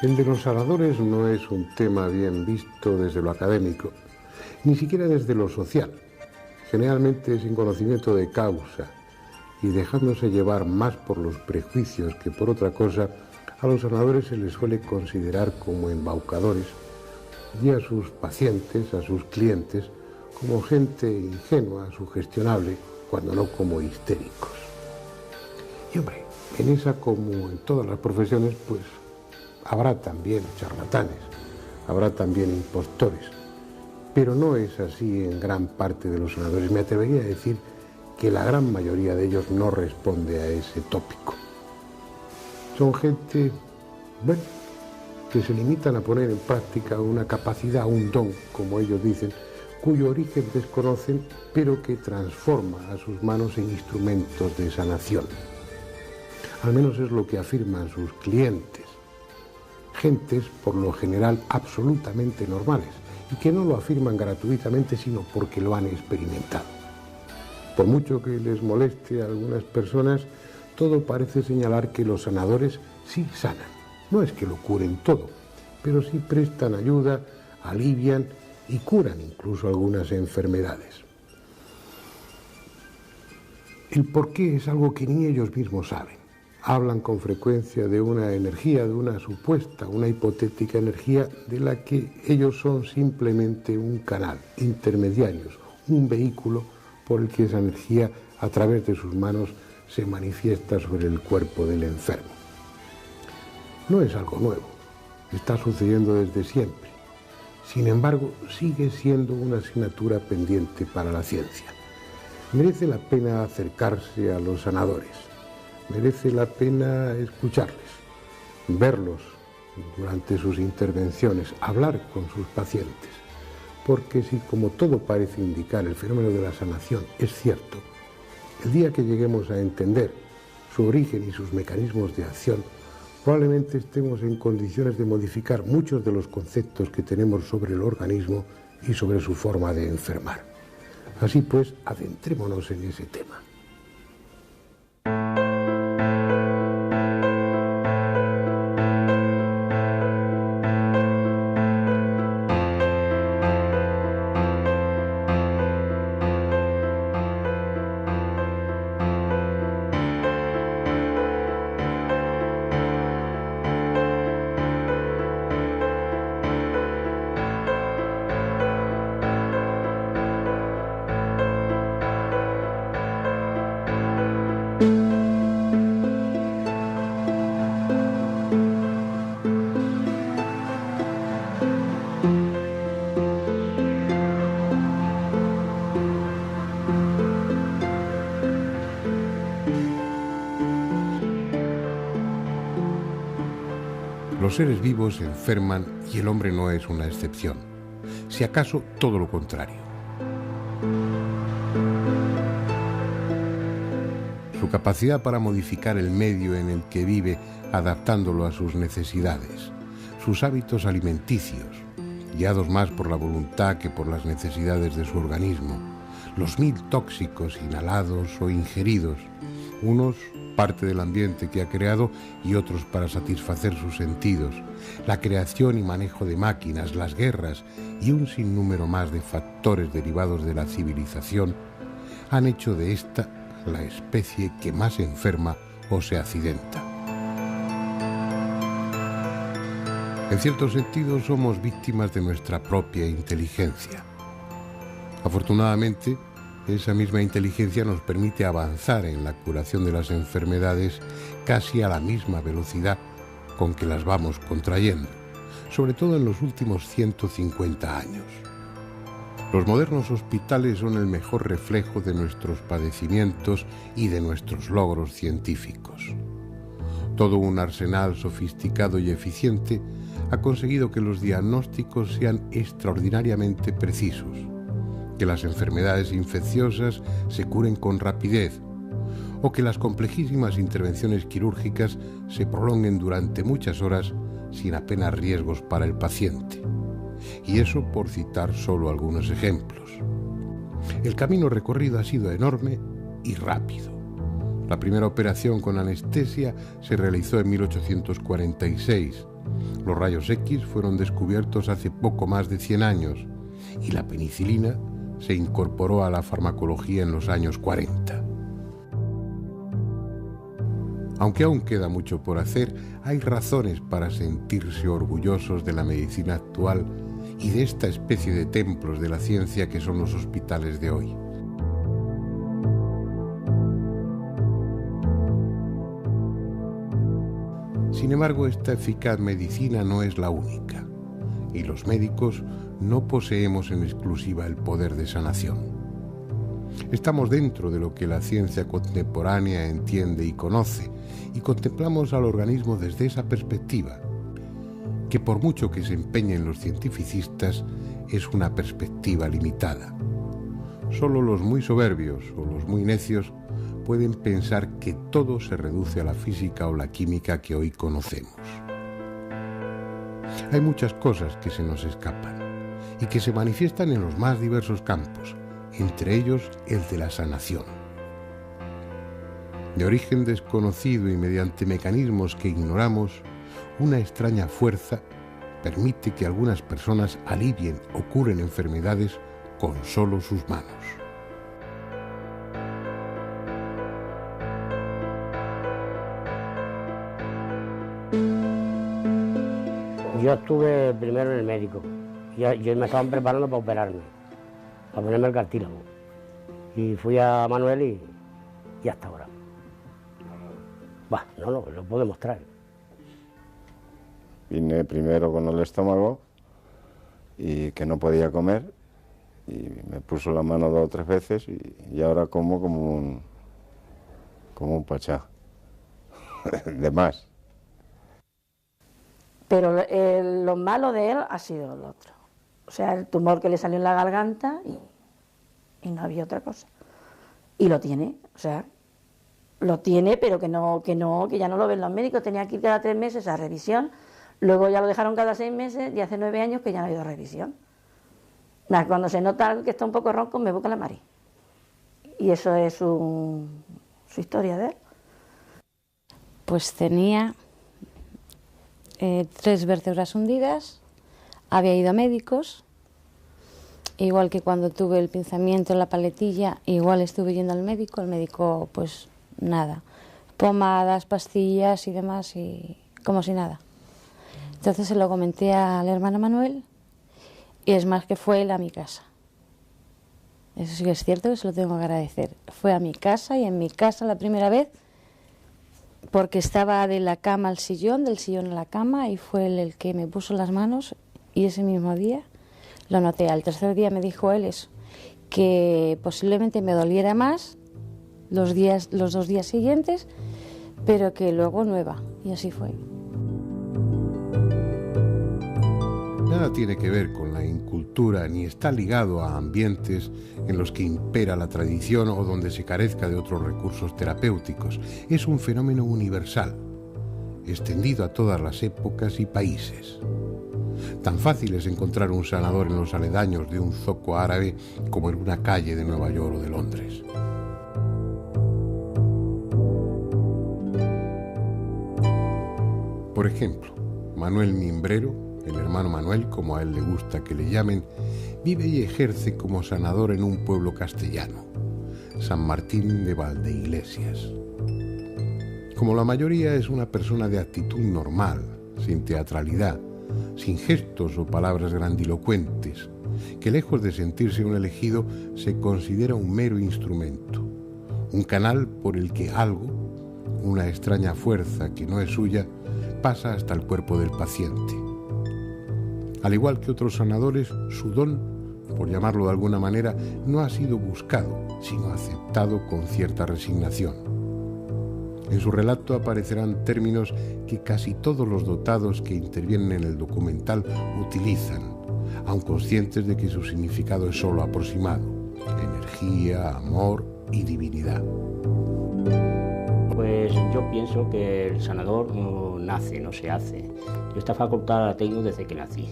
El de los sanadores no es un tema bien visto desde lo académico, ni siquiera desde lo social. Generalmente sin conocimiento de causa y dejándose llevar más por los prejuicios que por otra cosa, a los sanadores se les suele considerar como embaucadores y a sus pacientes, a sus clientes, como gente ingenua, sugestionable, cuando no como histéricos. Y hombre, en esa como en todas las profesiones, pues habrá también charlatanes, habrá también impostores, pero no es así en gran parte de los sanadores. Me atrevería a decir que la gran mayoría de ellos no responde a ese tópico. Son gente, bueno, que se limitan a poner en práctica una capacidad, un don, como ellos dicen, cuyo origen desconocen, pero que transforma a sus manos en instrumentos de sanación. Al menos es lo que afirman sus clientes. Gentes, por lo general, absolutamente normales, y que no lo afirman gratuitamente, sino porque lo han experimentado. Por mucho que les moleste a algunas personas, todo parece señalar que los sanadores sí sanan. No es que lo curen todo, pero sí prestan ayuda, alivian y curan incluso algunas enfermedades. El porqué es algo que ni ellos mismos saben. Hablan con frecuencia de una energía, de una supuesta, una hipotética energía de la que ellos son simplemente un canal, intermediarios, un vehículo por el que esa energía a través de sus manos se manifiesta sobre el cuerpo del enfermo. No es algo nuevo, está sucediendo desde siempre. Sin embargo, sigue siendo una asignatura pendiente para la ciencia. Merece la pena acercarse a los sanadores, merece la pena escucharles, verlos durante sus intervenciones, hablar con sus pacientes, porque si, como todo parece indicar, el fenómeno de la sanación es cierto, el día que lleguemos a entender su origen y sus mecanismos de acción, probablemente estemos en condiciones de modificar muchos de los conceptos que tenemos sobre el organismo y sobre su forma de enfermar. Así pues, adentrémonos en ese tema. Los seres vivos se enferman y el hombre no es una excepción. Si acaso, todo lo contrario. Su capacidad para modificar el medio en el que vive, adaptándolo a sus necesidades, sus hábitos alimenticios, guiados más por la voluntad que por las necesidades de su organismo, los 1000 tóxicos inhalados o ingeridos, unos parte del ambiente que ha creado y otros para satisfacer sus sentidos, la creación y manejo de máquinas, las guerras y un sinnúmero más de factores derivados de la civilización han hecho de esta la especie que más enferma o se accidenta. En cierto sentido, somos víctimas de nuestra propia inteligencia. Afortunadamente, esa misma inteligencia nos permite avanzar en la curación de las enfermedades casi a la misma velocidad con que las vamos contrayendo, sobre todo en los últimos 150 años. Los modernos hospitales son el mejor reflejo de nuestros padecimientos y de nuestros logros científicos. Todo un arsenal sofisticado y eficiente ha conseguido que los diagnósticos sean extraordinariamente precisos, que las enfermedades infecciosas se curen con rapidez o que las complejísimas intervenciones quirúrgicas se prolonguen durante muchas horas sin apenas riesgos para el paciente. Y eso por citar solo algunos ejemplos. El camino recorrido ha sido enorme y rápido. La primera operación con anestesia se realizó en 1846. Los rayos X fueron descubiertos hace poco más de 100 años y la penicilina se incorporó a la farmacología en los años 40. Aunque aún queda mucho por hacer, hay razones para sentirse orgullosos de la medicina actual y de esta especie de templos de la ciencia que son los hospitales de hoy. Sin embargo, esta eficaz medicina no es la única, y los médicos no poseemos en exclusiva el poder de sanación. Estamos dentro de lo que la ciencia contemporánea entiende y conoce, y contemplamos al organismo desde esa perspectiva, que por mucho que se empeñen los cientificistas, es una perspectiva limitada. Solo los muy soberbios o los muy necios pueden pensar que todo se reduce a la física o la química que hoy conocemos. Hay muchas cosas que se nos escapan y que se manifiestan en los más diversos campos, entre ellos el de la sanación. De origen desconocido y mediante mecanismos que ignoramos, una extraña fuerza permite que algunas personas alivien o curen enfermedades con solo sus manos. Yo estuve primero en el médico. Yo me estaban preparando para operarme, para ponerme el cartílago. Y fui a Manuel y hasta ahora. No lo puedo demostrar. Vine primero con el estómago y que no podía comer y me puso la mano 2 o 3 veces y ahora como un pachá, de más. Pero lo malo de él ha sido lo otro. O sea, el tumor que le salió en la garganta y no había otra cosa. Y lo tiene, o sea, lo tiene, pero que ya no lo ven los médicos. Tenía que ir cada 3 meses a revisión. Luego ya lo dejaron cada 6 meses y hace 9 años que ya no ha ido a revisión. Cuando se nota que está un poco ronco, me busca la Mari. Y eso es su historia de él. Pues tenía 3 vértebras hundidas, había ido a médicos, igual que cuando tuve el pinzamiento en la paletilla, igual estuve yendo al médico, el médico pues nada, pomadas, pastillas y demás, y como si nada. Entonces se lo comenté al hermano Manuel, y es más que fue él a mi casa. Eso sí que es cierto, que se lo tengo que agradecer. Fue a mi casa, y en mi casa la primera vez, porque estaba de la cama al sillón, del sillón a la cama, y fue él el que me puso las manos, y ese mismo día lo noté. Al tercer día me dijo él eso, que posiblemente me doliera más los 2 días siguientes, pero que luego nueva, y así fue. Nada tiene que ver con la incultura ni está ligado a ambientes en los que impera la tradición o donde se carezca de otros recursos terapéuticos. Es un fenómeno universal, extendido a todas las épocas y países. Tan fácil es encontrar un sanador en los aledaños de un zoco árabe como en una calle de Nueva York o de Londres. Por ejemplo, Manuel Mimbrero, el hermano Manuel, como a él le gusta que le llamen, vive y ejerce como sanador en un pueblo castellano, San Martín de Valdeiglesias. Como la mayoría, es una persona de actitud normal, sin teatralidad, sin gestos o palabras grandilocuentes, que lejos de sentirse un elegido, se considera un mero instrumento, un canal por el que algo, una extraña fuerza que no es suya, pasa hasta el cuerpo del paciente. Al igual que otros sanadores, su don, por llamarlo de alguna manera, no ha sido buscado, sino aceptado con cierta resignación. En su relato aparecerán términos que casi todos los dotados que intervienen en el documental utilizan, aun conscientes de que su significado es solo aproximado: energía, amor y divinidad. Pues yo pienso que el sanador no nace, no se hace. Yo esta facultad la tengo desde que nací.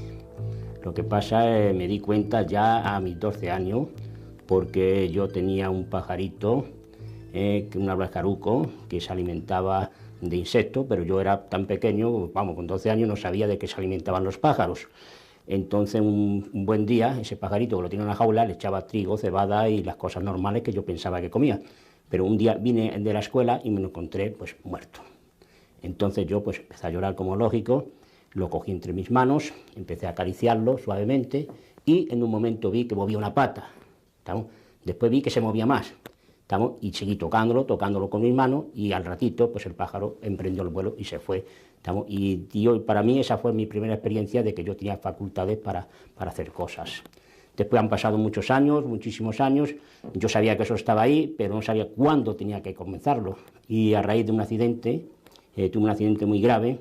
Lo que pasa es que me di cuenta ya a mis 12 años, porque yo tenía un pajarito un ablajaruco que se alimentaba de insectos, pero yo era tan pequeño, vamos, con 12 años no sabía de qué se alimentaban los pájaros. Entonces un buen día ese pajarito que lo tenía en una jaula le echaba trigo, cebada y las cosas normales que yo pensaba que comía. Pero un día vine de la escuela y me lo encontré pues muerto. Entonces yo pues empecé a llorar como lógico, lo cogí entre mis manos, empecé a acariciarlo suavemente y en un momento vi que movía una pata. ¿Estamos? Después vi que se movía más. ¿Estamos? Y seguí tocándolo con mis manos y al ratito pues el pájaro emprendió el vuelo y se fue. ¿Estamos? Y para mí esa fue mi primera experiencia de que yo tenía facultades para hacer cosas. Después han pasado muchos años, muchísimos años, yo sabía que eso estaba ahí, pero no sabía cuándo tenía que comenzarlo. Y a raíz de un accidente, tuve un accidente muy grave,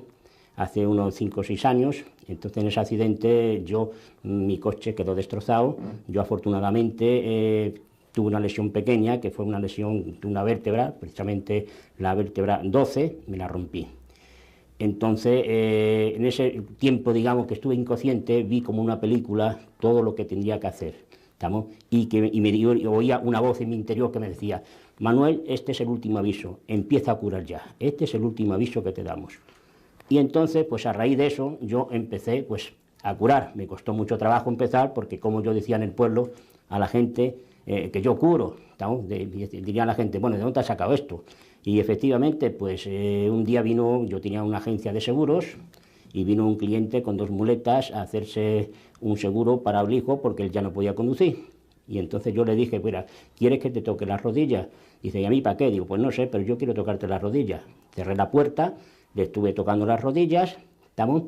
hace unos 5 o 6 años, entonces en ese accidente mi coche quedó destrozado, yo afortunadamente tuve una lesión pequeña, que fue una lesión de una vértebra, precisamente la vértebra 12, me la rompí. Entonces, en ese tiempo, digamos, que estuve inconsciente, vi como una película todo lo que tendría que hacer, ¿estamos? Y oía una voz en mi interior que me decía: Manuel, este es el último aviso, empieza a curar ya, este es el último aviso que te damos. Y entonces, pues a raíz de eso, yo empecé pues a curar. Me costó mucho trabajo empezar, porque como yo decía en el pueblo a la gente, que yo curo, ¿estamos? Diría la gente, bueno, ¿de dónde has sacado esto? Y efectivamente, pues un día yo tenía una agencia de seguros, y vino un cliente con 2 muletas a hacerse un seguro para el hijo porque él ya no podía conducir. Y entonces yo le dije, mira, ¿quieres que te toque las rodillas? Dice, ¿y a mí para qué? Digo, pues no sé, pero yo quiero tocarte las rodillas. Cerré la puerta, le estuve tocando las rodillas, ¿estamos?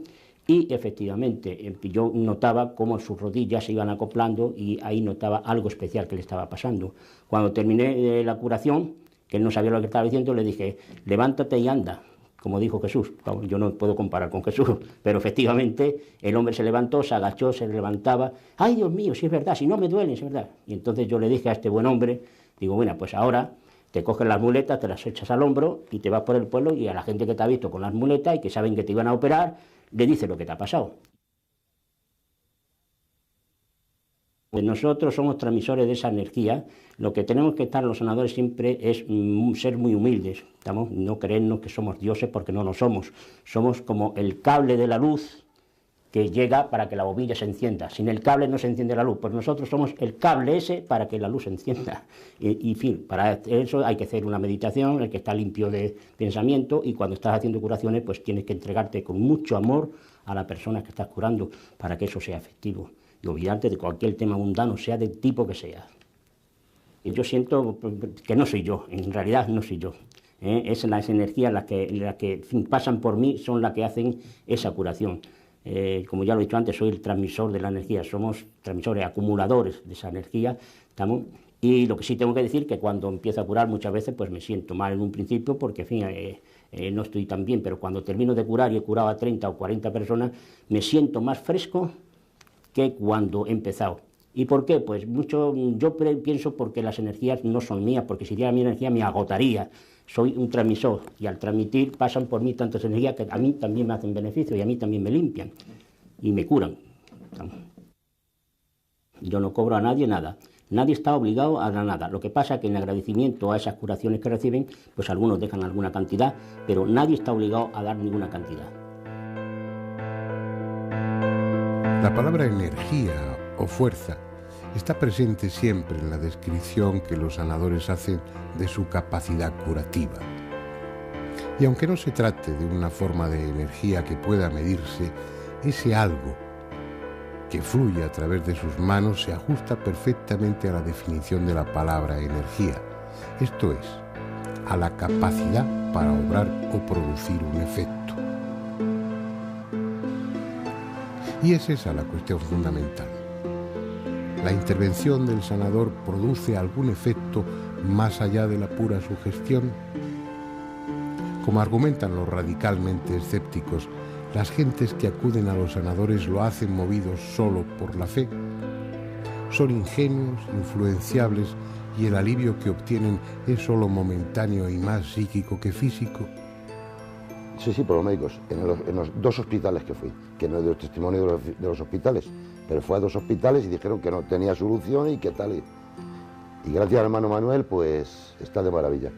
Y efectivamente yo notaba cómo sus rodillas se iban acoplando y ahí notaba algo especial que le estaba pasando. Cuando terminé la curación, que él no sabía lo que estaba diciendo, le dije, levántate y anda, como dijo Jesús. Yo no puedo comparar con Jesús, pero efectivamente el hombre se levantó, se agachó, se levantaba. ¡Ay, Dios mío, si es verdad, si no me duele, si es verdad! Y entonces yo le dije a este buen hombre, digo, bueno, pues ahora te coges las muletas, te las echas al hombro y te vas por el pueblo y a la gente que te ha visto con las muletas y que saben que te iban a operar, le dices lo que te ha pasado. Nosotros somos transmisores de esa energía. Lo que tenemos que estar los sanadores siempre es ser muy humildes, ¿estamos? No creernos que somos dioses, porque no lo somos. Somos como el cable de la luz que llega para que la bombilla se encienda. Sin el cable no se enciende la luz, pues nosotros somos el cable ese para que la luz se encienda. Y en fin, para eso hay que hacer una meditación, el que está limpio de pensamiento, y cuando estás haciendo curaciones pues tienes que entregarte con mucho amor a la persona que estás curando para que eso sea efectivo. Y olvidarte de cualquier tema mundano, sea del tipo que sea. Y yo siento que no soy yo, en realidad no soy yo. Las energías las que pasan por mí son las que hacen esa curación. Como ya lo he dicho antes, soy el transmisor de la energía, somos transmisores, acumuladores de esa energía, ¿estamos? Y lo que sí tengo que decir que cuando empiezo a curar muchas veces pues me siento mal en un principio porque, en fin, no estoy tan bien, pero cuando termino de curar y he curado a 30 o 40 personas, me siento más fresco que cuando he empezado. ¿Y por qué? Pues yo pienso porque las energías no son mías, porque si diera mi energía me agotaría. Soy un transmisor y al transmitir pasan por mí tantas energías que a mí también me hacen beneficio y a mí también me limpian y me curan. Yo no cobro a nadie nada. Nadie está obligado a dar nada. Lo que pasa es que en agradecimiento a esas curaciones que reciben, pues algunos dejan alguna cantidad, pero nadie está obligado a dar ninguna cantidad. La palabra energía o fuerza está presente siempre en la descripción que los sanadores hacen de su capacidad curativa. Y aunque no se trate de una forma de energía que pueda medirse, ese algo que fluye a través de sus manos se ajusta perfectamente a la definición de la palabra energía, esto es, a la capacidad para obrar o producir un efecto. Y es esa la cuestión fundamental. ¿La intervención del sanador produce algún efecto más allá de la pura sugestión? Como argumentan los radicalmente escépticos, las gentes que acuden a los sanadores lo hacen movidos solo por la fe. Son ingenuos, influenciables y el alivio que obtienen es solo momentáneo y más psíquico que físico. Sí, por los médicos, en los 2 hospitales que fui, que no doy testimonio de los hospitales, pero fue a 2 hospitales y dijeron que no tenía solución y que tal. Y gracias al hermano Manuel, pues está de maravilla.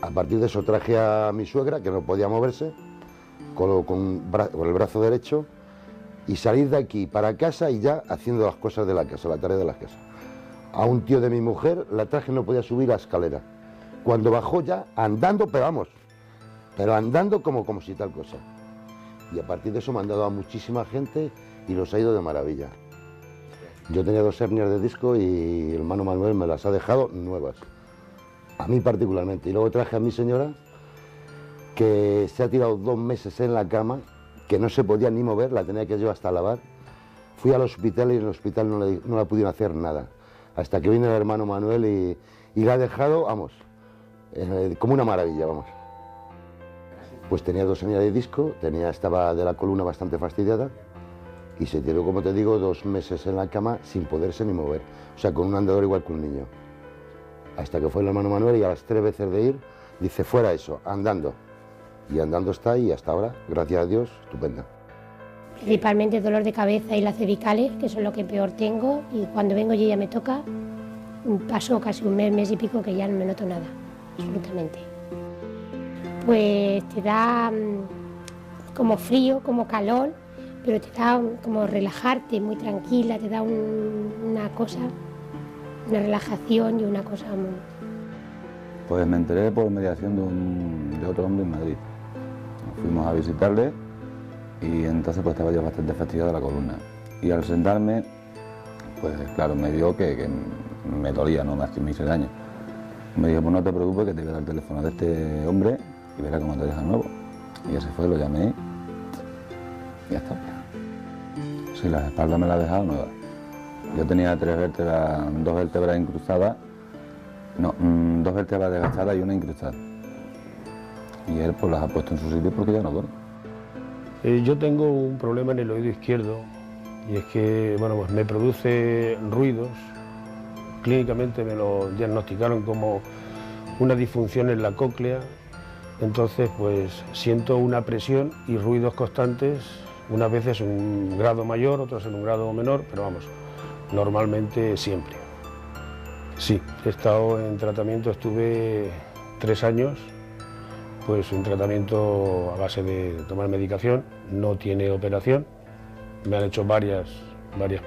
A partir de eso traje a mi suegra, que no podía moverse, con el brazo derecho, y salir de aquí para casa y ya haciendo las cosas de la casa, la tarea de la casa. A un tío de mi mujer la traje, no podía subir la escalera. Cuando bajó ya, andando, pero vamos, pero andando como si tal cosa. Y a partir de eso me han dado a muchísima gente y los ha ido de maravilla. Yo tenía 2 hernias de disco y el hermano Manuel me las ha dejado nuevas. A mí particularmente. Y luego traje a mi señora, que se ha tirado 2 meses en la cama, que no se podía ni mover, la tenía que llevar hasta lavar. Fui al hospital y en el hospital no la pudieron hacer nada. Hasta que vino el hermano Manuel y la ha dejado, vamos, como una maravilla, vamos. Pues tenía 2 hernias de disco, estaba de la columna bastante fastidiada y se tiró, como te digo, 2 meses en la cama sin poderse ni mover. O sea, con un andador igual que un niño. Hasta que fue el hermano Manuel y a las 3 veces de ir, dice, fuera eso, andando. Y andando está y hasta ahora, gracias a Dios, estupenda. Principalmente dolor de cabeza y las cervicales, que son lo que peor tengo, y cuando vengo y ya me toca, pasó casi un mes y pico que ya no me noto nada, absolutamente. Pues te da como frío, como calor, pero te da como relajarte, muy tranquila, te da una cosa, una relajación y una cosa muy... Pues me enteré por mediación de otro hombre en Madrid. Nos fuimos a visitarle y entonces pues estaba yo bastante fastidiado de la columna. Y al sentarme, pues claro, me vio que me dolía, no más que me hice daño. Me dijo, pues no te preocupes, que te voy a dar el teléfono de este hombre y verá cómo te deja nuevo. Y ese fue, lo llamé y ya está. Sí, la espalda me la ha dejado nueva. Yo tenía 3 vértebras, 2 vértebras incrustadas, no, 2 vértebras desgastadas y una incrustada. Y él pues las ha puesto en su sitio porque ya no duele. Yo tengo un problema en el oído izquierdo y es que, bueno, pues me produce ruidos. Clínicamente me lo diagnosticaron como una disfunción en la cóclea. Entonces, pues siento una presión y ruidos constantes, unas veces en un grado mayor, otras en un grado menor, pero vamos, normalmente siempre. Sí, he estado en tratamiento, estuve 3 años, pues en tratamiento a base de tomar medicación, no tiene operación, me han hecho varias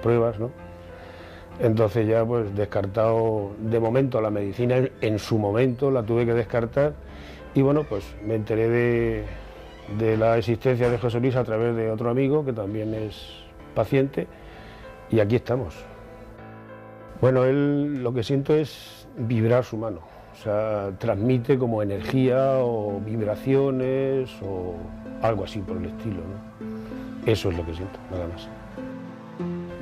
pruebas, ¿no? Entonces ya pues descartado de momento la medicina, en su momento la tuve que descartar y bueno, pues me enteré de la existencia de José Luis a través de otro amigo que también es paciente y aquí estamos. Bueno, él lo que siento es vibrar su mano, o sea, transmite como energía o vibraciones o algo así por el estilo, ¿no? Eso es lo que siento, nada más.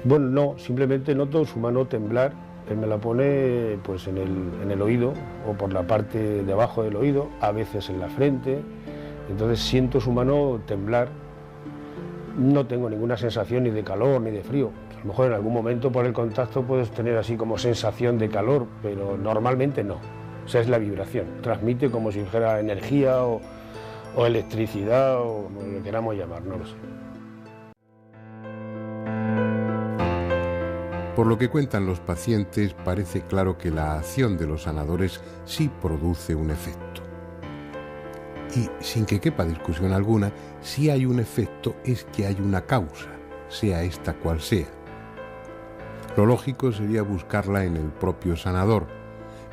Bueno, no, simplemente noto su mano temblar, él me la pone pues en el oído o por la parte de abajo del oído, a veces en la frente, entonces siento su mano temblar, no tengo ninguna sensación ni de calor ni de frío. A lo mejor en algún momento por el contacto puedes tener así como sensación de calor, pero normalmente no. O sea, es la vibración, transmite como si fuera energía o electricidad o como lo queramos llamar, no lo sé. Por lo que cuentan los pacientes, parece claro que la acción de los sanadores sí produce un efecto. Y sin que quepa discusión alguna, si hay un efecto es que hay una causa, sea esta cual sea. Lo lógico sería buscarla en el propio sanador,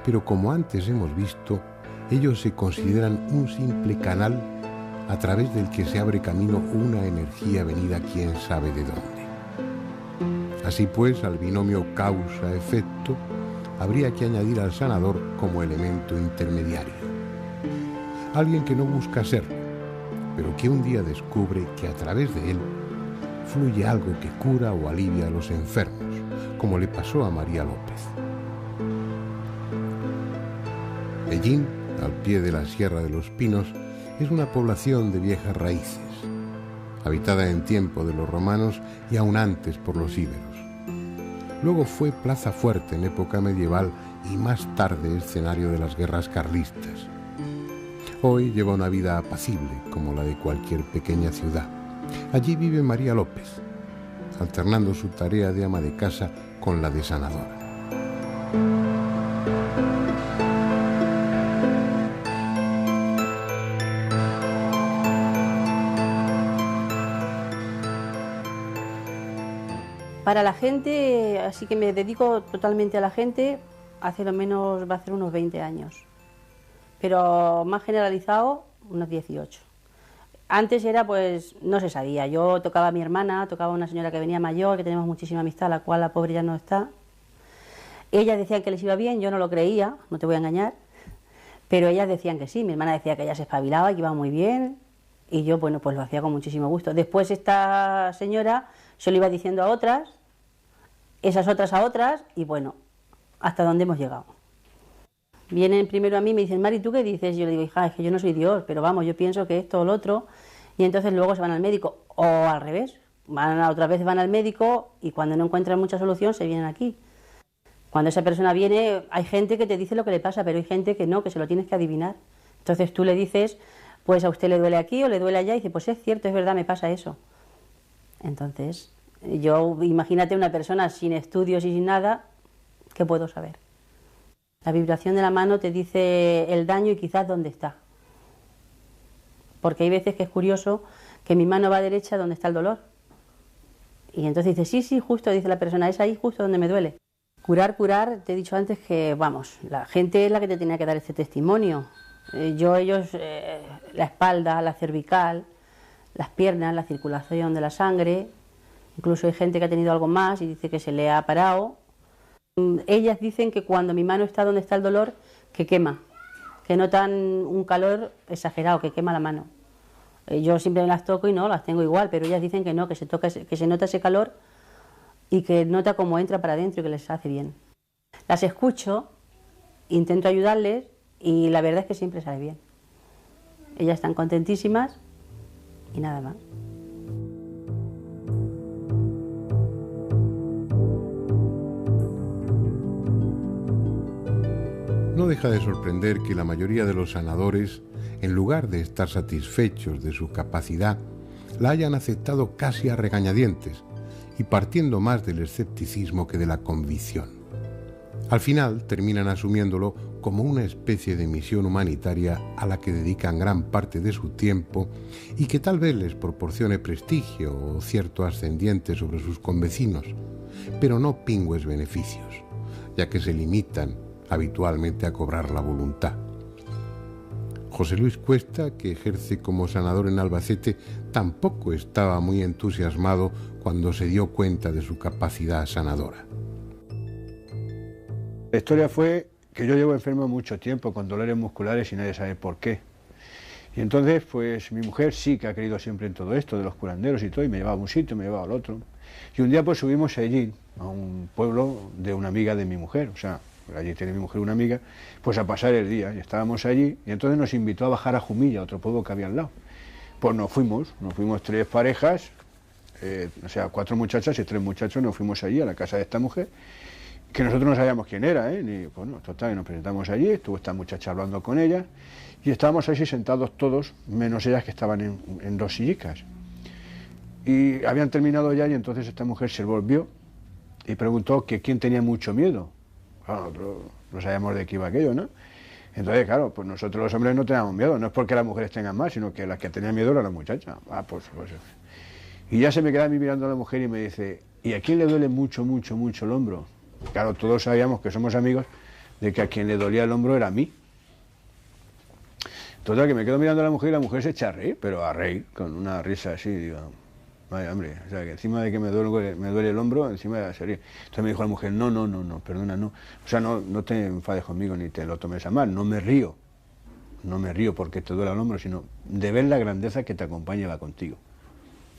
pero como antes hemos visto, ellos se consideran un simple canal a través del que se abre camino una energía venida quién sabe de dónde. Así pues, al binomio causa-efecto habría que añadir al sanador como elemento intermediario. Alguien que no busca serlo, pero que un día descubre que a través de él fluye algo que cura o alivia a los enfermos, como le pasó a María López. Ellín, al pie de la Sierra de los Pinos, es una población de viejas raíces, habitada en tiempo de los romanos y aún antes por los íberos. Luego fue plaza fuerte en época medieval y más tarde escenario de las guerras carlistas. Hoy lleva una vida apacible como la de cualquier pequeña ciudad. Allí vive María López, alternando su tarea de ama de casa con la de sanadora. Para la gente, así que me dedico totalmente a la gente, hace lo menos, va a ser unos 20 años. Pero más generalizado, unos 18. Antes era, pues, no se sabía. Yo tocaba a mi hermana, tocaba a una señora que venía mayor, que tenemos muchísima amistad, la cual la pobre ya no está. Ellas decían que les iba bien, yo no lo creía, no te voy a engañar. Pero ellas decían que sí, mi hermana decía que ella se espabilaba, que iba muy bien. Y yo, bueno, pues lo hacía con muchísimo gusto. Después esta señora se lo iba diciendo a otras, esas otras a otras, y bueno, hasta dónde hemos llegado. Vienen primero a mí y me dicen, Mari, ¿tú qué dices? Y yo le digo, hija, es que yo no soy Dios, pero vamos, yo pienso que esto o lo otro, y entonces luego se van al médico, o al revés, otra vez van al médico y cuando no encuentran mucha solución se vienen aquí. Cuando esa persona viene, hay gente que te dice lo que le pasa, pero hay gente que no, que se lo tienes que adivinar. Entonces tú le dices, pues a usted le duele aquí o le duele allá, y dice, pues es cierto, es verdad, me pasa eso. Entonces, yo, imagínate una persona sin estudios y sin nada, ¿qué puedo saber? La vibración de la mano te dice el daño y quizás dónde está. Porque hay veces que es curioso que mi mano va derecha donde está el dolor. Y entonces dice, sí, justo, dice la persona, es ahí justo donde me duele. Curar, te he dicho antes que, vamos, la gente es la que te tenía que dar este testimonio. Ellos, la espalda, la cervical, las piernas, la circulación de la sangre, incluso hay gente que ha tenido algo más y dice que se le ha parado. Ellas dicen que cuando mi mano está donde está el dolor, que quema, que notan un calor exagerado, que quema la mano. Yo siempre las toco y no, las tengo igual, pero ellas dicen que no, que se nota ese calor y que nota cómo entra para adentro y que les hace bien. Las escucho, intento ayudarles y la verdad es que siempre sale bien. Ellas están contentísimas y nada más. No deja de sorprender que la mayoría de los sanadores, en lugar de estar satisfechos de su capacidad, la hayan aceptado casi a regañadientes y partiendo más del escepticismo que de la convicción. Al final terminan asumiéndolo como una especie de misión humanitaria a la que dedican gran parte de su tiempo y que tal vez les proporcione prestigio o cierto ascendiente sobre sus convecinos, pero no pingües beneficios, ya que se limitan habitualmente a cobrar la voluntad. José Luis Cuesta, que ejerce como sanador en Albacete, tampoco estaba muy entusiasmado cuando se dio cuenta de su capacidad sanadora. La historia fue que yo llevo enfermo mucho tiempo con dolores musculares y nadie sabe por qué. Y entonces, pues mi mujer sí que ha creído siempre en todo esto de los curanderos y todo, y me llevaba a un sitio, me llevaba al otro. Y un día pues subimos allí, a un pueblo de una amiga de mi mujer, o sea, allí tiene mi mujer una amiga, pues a pasar el día, y estábamos allí, y entonces nos invitó a bajar a Jumilla, otro pueblo que había al lado. Pues nos fuimos 3 parejas, o sea, 4 muchachas y 3 muchachos, nos fuimos allí a la casa de esta mujer, que nosotros no sabíamos quién era, ni, bueno, total, y nos presentamos allí, estuvo esta muchacha hablando con ella, y estábamos así sentados todos, menos ellas que estaban en 2 sillicas. Y habían terminado ya, y entonces esta mujer se volvió y preguntó que quién tenía mucho miedo. Claro, nosotros no sabíamos de qué iba aquello, ¿no? Entonces, claro, pues nosotros los hombres no teníamos miedo, no es porque las mujeres tengan más, sino que las que tenían miedo era la muchacha. Pues. Y ya se me queda a mí mirando a la mujer y me dice, ¿y a quién le duele mucho el hombro? Claro, todos sabíamos que somos amigos de que a quien le dolía el hombro era a mí. Total, que me quedo mirando a la mujer y la mujer se echa a reír, pero a reír, con una risa así, digo, vaya hombre, o sea, que encima de que me duele el hombro, encima se ríe. Entonces me dijo la mujer, no, perdona, no. O sea, no te enfades conmigo ni te lo tomes a mal, no me río porque te duele el hombro, sino de ver la grandeza que te acompaña y va contigo.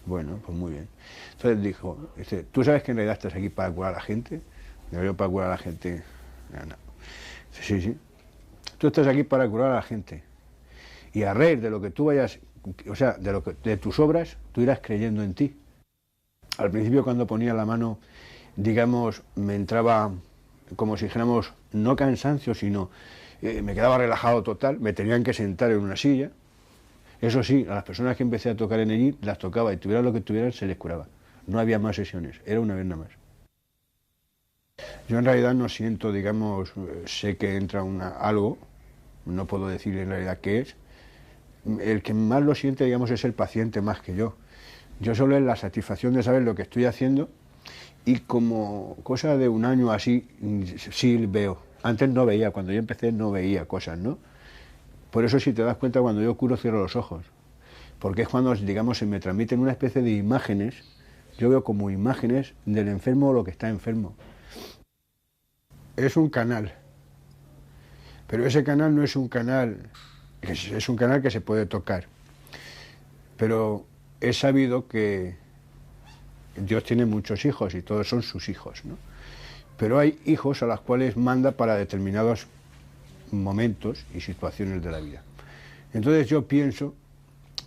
Bueno, pues muy bien. Entonces dijo, ¿tú sabes que en realidad estás aquí para curar a la gente? Digo, yo para curar a la gente, no. Sí. Tú estás aquí para curar a la gente. Y a raíz de lo que tú vayas, o sea, de tus obras, tú irás creyendo en ti. Al principio, cuando ponía la mano, digamos, me entraba, como si dijéramos, no cansancio, sino me quedaba relajado total, me tenían que sentar en una silla. Eso sí, a las personas que empecé a tocar en allí, las tocaba y tuvieran lo que tuvieran, se les curaba. No había más sesiones, era una vez nada más. Yo en realidad no siento, digamos, sé que entra algo, no puedo decir en realidad qué es. El que más lo siente, digamos, es el paciente más que yo. Yo solo es la satisfacción de saber lo que estoy haciendo y como cosa de un año así, sí veo. Antes no veía, cuando yo empecé no veía cosas, ¿no? Por eso si te das cuenta, cuando yo curo cierro los ojos, porque es cuando, digamos, se me transmiten una especie de imágenes, yo veo como imágenes del enfermo o lo que está enfermo. Es un canal, pero ese canal no es un canal, es un canal que se puede tocar, pero he sabido que Dios tiene muchos hijos y todos son sus hijos, ¿no? Pero hay hijos a los cuales manda para determinados momentos y situaciones de la vida. Entonces yo pienso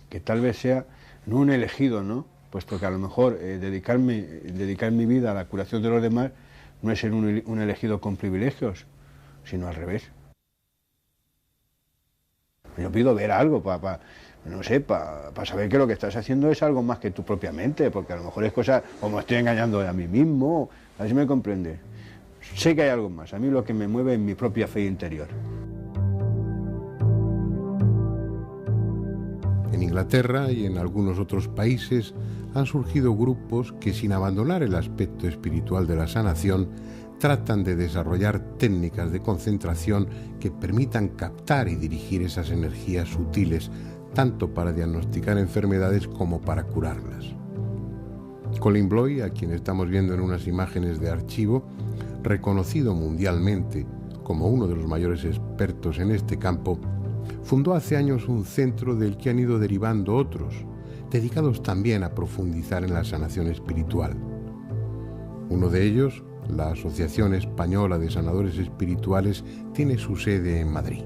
que tal vez sea no un elegido, ¿no? Puesto que a lo mejor dedicar mi vida a la curación de los demás no es ser un elegido con privilegios, sino al revés. Yo pido ver algo no sé, para saber que lo que estás haciendo es algo más que tú propiamente, porque a lo mejor es cosa, o me estoy engañando a mí mismo, a ver si me comprende. Sé que hay algo más, a mí lo que me mueve es mi propia fe interior. En Inglaterra y en algunos otros países han surgido grupos que, sin abandonar el aspecto espiritual de la sanación, tratan de desarrollar técnicas de concentración que permitan captar y dirigir esas energías sutiles, tanto para diagnosticar enfermedades como para curarlas. Colin Bloy, a quien estamos viendo en unas imágenes de archivo, reconocido mundialmente como uno de los mayores expertos en este campo, fundó hace años un centro del que han ido derivando otros, dedicados también a profundizar en la sanación espiritual. Uno de ellos, la Asociación Española de Sanadores Espirituales, tiene su sede en Madrid.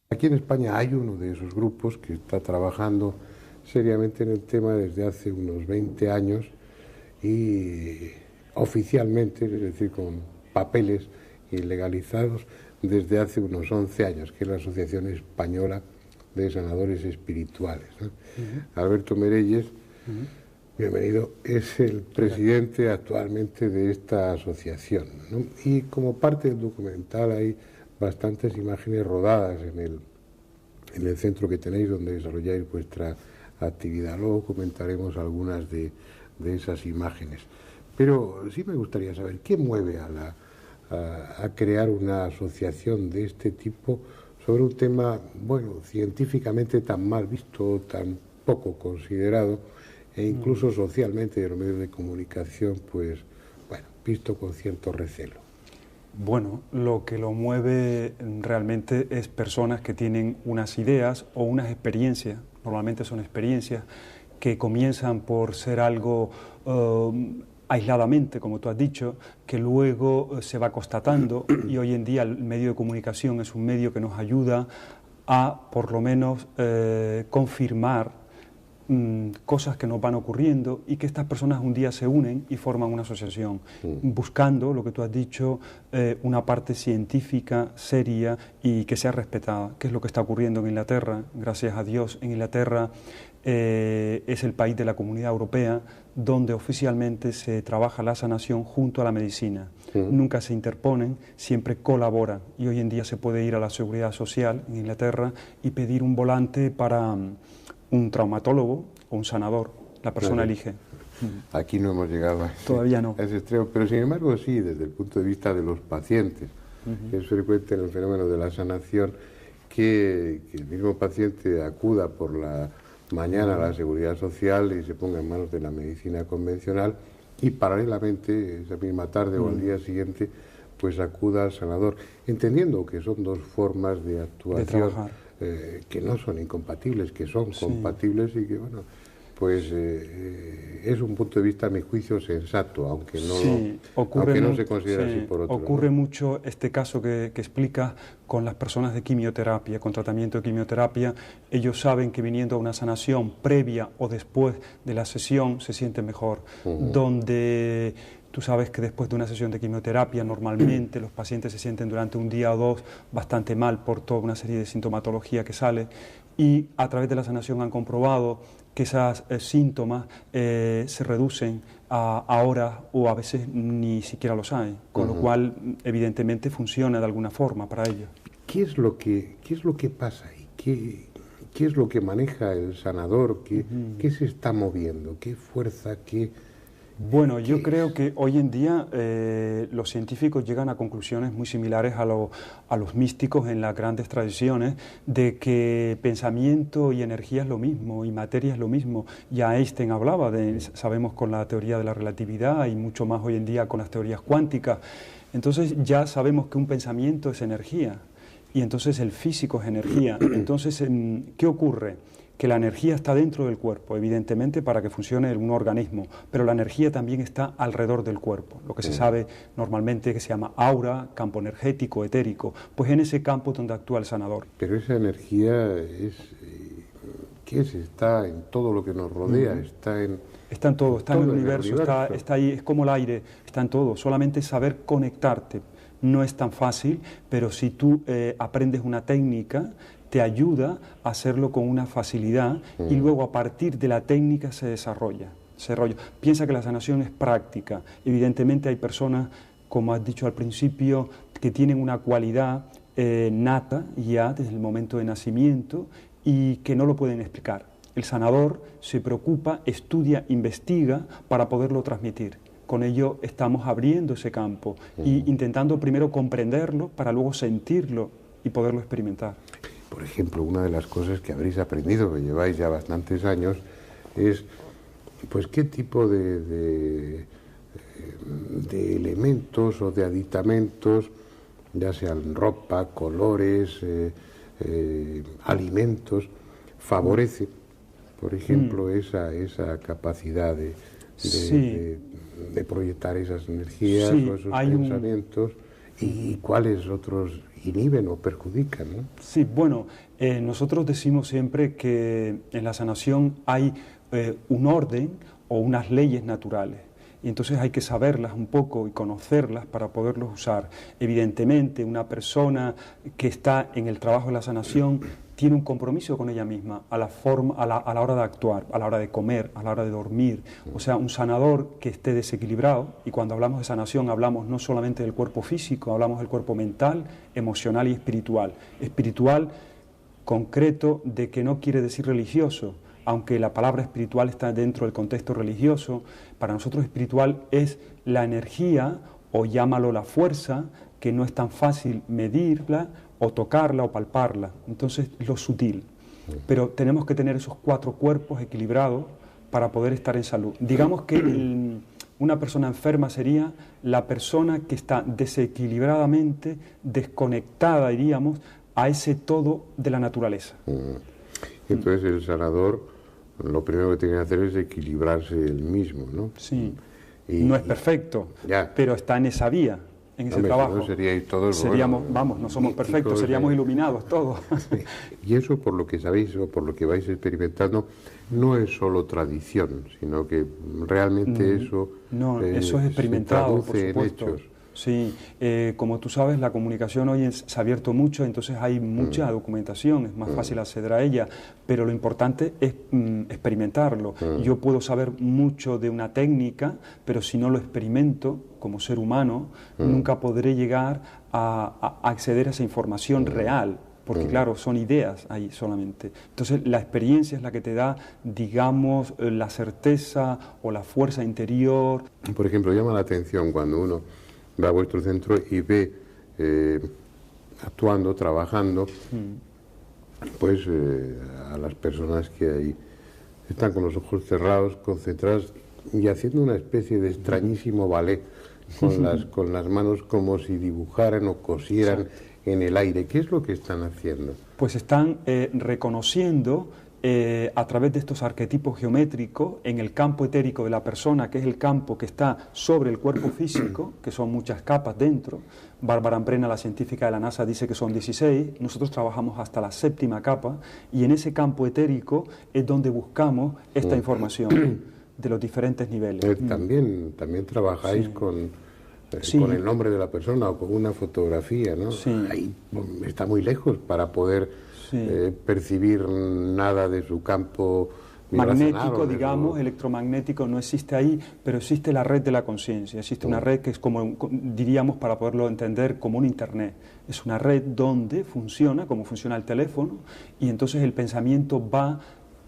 Aquí en España hay uno de esos grupos que está trabajando seriamente en el tema desde hace unos 20 años y oficialmente, es decir, con papeles y legalizados desde hace unos 11 años, que es la Asociación Española de Sanadores Espirituales, ¿no? Alberto Merelles, bienvenido, es el presidente actualmente de esta asociación, ¿no? Y como parte del documental hay bastantes imágenes rodadas en el centro que tenéis donde desarrolláis vuestra actividad. Luego comentaremos algunas de esas imágenes. Pero sí me gustaría saber, ¿qué mueve a crear una asociación de este tipo sobre un tema, bueno, científicamente tan mal visto, tan poco considerado, e incluso socialmente en los medios de comunicación, pues, bueno, visto con cierto recelo? Bueno, lo que lo mueve realmente es personas que tienen unas ideas o unas experiencias, normalmente son experiencias que comienzan por ser algo aisladamente, como tú has dicho, que luego se va constatando, y hoy en día el medio de comunicación es un medio que nos ayuda a, por lo menos, confirmar cosas que nos van ocurriendo, y que estas personas un día se unen y forman una asociación, buscando, lo que tú has dicho, una parte científica, seria y que sea respetada, que es lo que está ocurriendo en Inglaterra. Gracias a Dios, en Inglaterra es el país de la Comunidad Europea donde oficialmente se trabaja la sanación junto a la medicina. Nunca se interponen, siempre colaboran, y hoy en día se puede ir a la Seguridad Social en Inglaterra y pedir un volante para un traumatólogo o un sanador. La persona elige. Aquí no hemos llegado a Todavía no. ese extremo, pero sin embargo sí, desde el punto de vista de los pacientes. Es frecuente en el fenómeno de la sanación que el mismo paciente acuda por la mañana a la Seguridad Social y se ponga en manos de la medicina convencional, y paralelamente esa misma tarde o al día siguiente pues acuda al sanador, entendiendo que son dos formas de actuación que no son incompatibles, que son compatibles, y que, bueno, pues es un punto de vista, a mi juicio, sensato, aunque no se considera así por otro. Ocurre mucho este caso que explicas con las personas de quimioterapia, con tratamiento de quimioterapia. Ellos saben que viniendo a una sanación previa o después de la sesión se sienten mejor, donde tú sabes que después de una sesión de quimioterapia normalmente los pacientes se sienten durante un día o dos bastante mal por toda una serie de sintomatología que sale, y a través de la sanación han comprobado que esos síntomas se reducen a horas o a veces ni siquiera los hay, con lo cual evidentemente funciona de alguna forma para ellos. ¿Qué es lo que pasa ahí? ¿Qué es lo que maneja el sanador? ¿Qué se está moviendo? ¿Qué fuerza? Bueno, yo creo que hoy en día los científicos llegan a conclusiones muy similares a los místicos en las grandes tradiciones, de que pensamiento y energía es lo mismo y materia es lo mismo. Ya Einstein hablaba sabemos con la teoría de la relatividad y mucho más hoy en día con las teorías cuánticas. Entonces ya sabemos que un pensamiento es energía y entonces el físico es energía. Entonces, ¿qué ocurre? Que la energía está dentro del cuerpo, evidentemente, para que funcione un organismo, pero la energía también está alrededor del cuerpo, lo que se sabe normalmente que se llama aura, campo energético, etérico, pues en ese campo donde actúa el sanador. Pero esa energía ¿qué es? Está en todo lo que nos rodea, está en todo, está en el universo, está ahí, es como el aire, está en todo, solamente saber conectarte. No es tan fácil, pero si tú aprendes una técnica, te ayuda a hacerlo con una facilidad y luego a partir de la técnica se desarrolla. Piensa que la sanación es práctica. Evidentemente hay personas, como has dicho al principio, que tienen una cualidad nata ya desde el momento de nacimiento y que no lo pueden explicar. El sanador se preocupa, estudia, investiga para poderlo transmitir. Con ello estamos abriendo ese campo e intentando primero comprenderlo para luego sentirlo y poderlo experimentar. Por ejemplo, una de las cosas que habréis aprendido, que lleváis ya bastantes años, es pues qué tipo de elementos o de aditamentos, ya sean ropa, colores, alimentos, favorece, por ejemplo, esa capacidad de proyectar esas energías o esos pensamientos, y cuáles otros inhiben o perjudican, ¿no? Sí, bueno, nosotros decimos siempre que en la sanación hay un orden o unas leyes naturales. Y entonces hay que saberlas un poco y conocerlas para poderlos usar. Evidentemente, una persona que está en el trabajo de la sanación tiene un compromiso con ella misma a la hora de actuar, a la hora de comer, a la hora de dormir. O sea, un sanador que esté desequilibrado, y cuando hablamos de sanación hablamos no solamente del cuerpo físico, hablamos del cuerpo mental, emocional y espiritual. Espiritual, concreto, de que no quiere decir religioso, aunque la palabra espiritual está dentro del contexto religioso. Para nosotros espiritual es la energía, o llámalo la fuerza, que no es tan fácil medirla, o tocarla o palparla. Entonces, lo sutil. Pero tenemos que tener esos 4 cuerpos equilibrados para poder estar en salud. Digamos que una persona enferma sería la persona que está desequilibradamente desconectada, diríamos, a ese todo de la naturaleza. Entonces, el sanador lo primero que tiene que hacer es equilibrarse él mismo, ¿no? Sí. No es perfecto, pero está en esa vía. En ese trabajo. Seríais todos, no somos perfectos, seríamos iluminados todos. Y eso, por lo que sabéis o por lo que vais experimentando, no es solo tradición, sino que realmente eso es experimentado, por supuesto. En hechos. Sí, como tú sabes, la comunicación hoy se ha abierto mucho, entonces hay mucha documentación, es más fácil acceder a ella, pero lo importante es experimentarlo. Yo puedo saber mucho de una técnica, pero si no lo experimento como ser humano, nunca podré llegar a acceder a esa información real, porque claro, son ideas ahí solamente. Entonces la experiencia es la que te da, digamos, la certeza o la fuerza interior. Por ejemplo, llama la atención cuando uno va a vuestro centro y ve actuando, trabajando, pues a las personas que ahí están con los ojos cerrados, concentradas y haciendo una especie de extrañísimo ballet con las manos, como si dibujaran o cosieran en el aire. ¿Qué es lo que están haciendo? Pues están reconociendo a través de estos arquetipos geométricos en el campo etérico de la persona, que es el campo que está sobre el cuerpo físico, que son muchas capas dentro. Bárbara Amprena, la científica de la NASA, dice que son 16, nosotros trabajamos hasta la 7ª capa, y en ese campo etérico es donde buscamos esta información de los diferentes niveles. También trabajáis con el nombre de la persona o con una fotografía, ¿no? Ahí está muy lejos para poder percibir nada de su campo magnético, digamos, electromagnético, no existe ahí, pero existe la red de la conciencia, existe una red que es como, diríamos, para poderlo entender, como un internet. Es una red donde funciona, como funciona el teléfono, y entonces el pensamiento va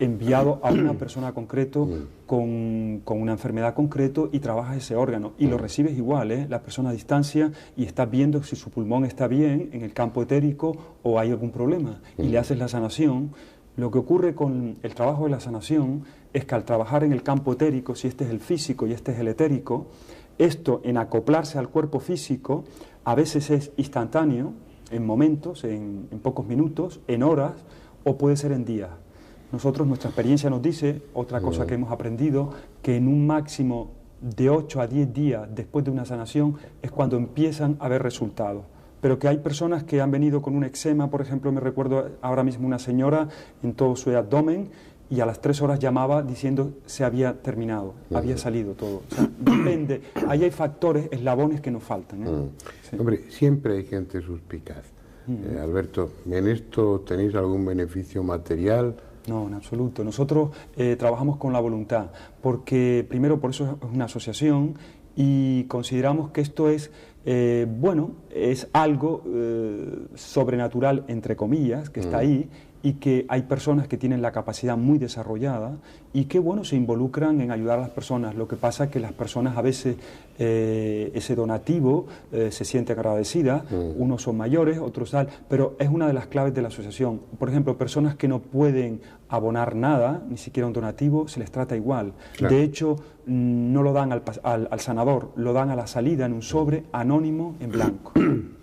enviado a una persona concreto con una enfermedad concreto y trabaja ese órgano y lo recibes igual, la persona a distancia, y estás viendo si su pulmón está bien en el campo etérico o hay algún problema y le haces la sanación. Lo que ocurre con el trabajo de la sanación es que al trabajar en el campo etérico, si este es el físico y este es el etérico, esto en acoplarse al cuerpo físico a veces es instantáneo, en momentos, en pocos minutos, en horas, o puede ser en días. Nosotros, nuestra experiencia nos dice, otra cosa que hemos aprendido, que en un máximo de 8 a 10 días después de una sanación es cuando empiezan a haber resultados. Pero que hay personas que han venido con un eczema, por ejemplo, me recuerdo ahora mismo una señora en todo su abdomen, y a las 3 horas llamaba diciendo se había terminado, había salido todo. O sea, depende, ahí hay factores, eslabones que nos faltan. Sí. Hombre, siempre hay gente suspicaz. Alberto, ¿en esto tenéis algún beneficio material? No, en absoluto. Nosotros trabajamos con la voluntad, porque primero por eso es una asociación y consideramos que esto es, bueno, es algo sobrenatural, entre comillas, que está ahí, y que hay personas que tienen la capacidad muy desarrollada y que, bueno, se involucran en ayudar a las personas. Lo que pasa es que las personas a veces ese donativo se sienten agradecidas, unos son mayores, otros tal, pero es una de las claves de la asociación. Por ejemplo, personas que no pueden abonar nada, ni siquiera un donativo, se les trata igual. Claro. De hecho, no lo dan al sanador, lo dan a la salida en un sobre anónimo en blanco.